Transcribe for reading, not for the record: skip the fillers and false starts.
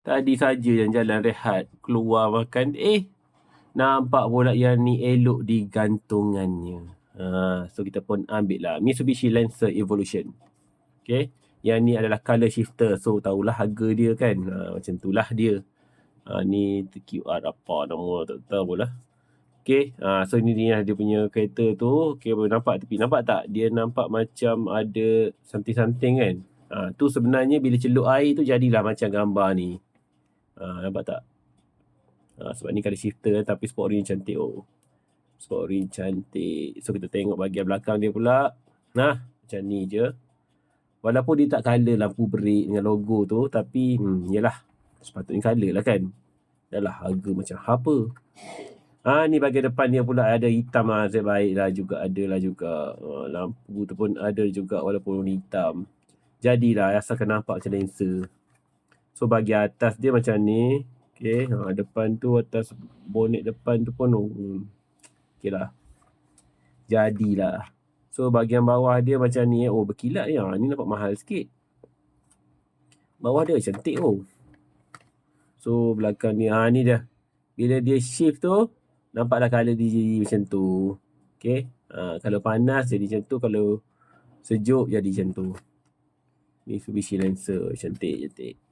Tadi saja yang jalan rehat, keluar makan, nampak pula yang ni elok di gantungannya. So kita pun ambil lah Mitsubishi Lancer Evolution. Okay. Yang ni adalah color shifter. So tahulah harga dia kan. Macam itulah dia. Ni QR apa nama tak tahu lah. Okay. So ni dia punya kereta tu. Okay, boleh nampak tepi. Nampak tak? Dia nampak macam ada something-something kan. Tu sebenarnya bila celup air tu jadilah macam gambar ni. Nampak tak? Sebab ni color shifter kan, tapi sport ring cantik. Sport ring cantik. So kita tengok bahagian belakang dia pula. Macam ni je. Walaupun dia tak colour lampu brake dengan logo tu, tapi yelah, sepatutnya colour lah kan. Yalah, harga macam apa. Ni bahagian depan dia pula ada hitam lah. Saya baik lah juga, ada lah juga. Lampu tu pun ada juga walaupun hitam. Jadilah asalkan nampak macam Lancer. So bahagian atas dia macam ni. Okay, depan tu, atas bonet depan tu pun okay lah. Jadilah. So bahagian bawah dia macam ni. Berkilat ya. Ni nampak mahal sikit. Bawah dia cantik So belakang ni. Ni dia. Bila dia shift tu, nampaklah colour dia jadi macam tu. Okay. Kalau panas jadi macam tu. Kalau sejuk jadi macam tu. Mitsubishi Lancer. Cantik.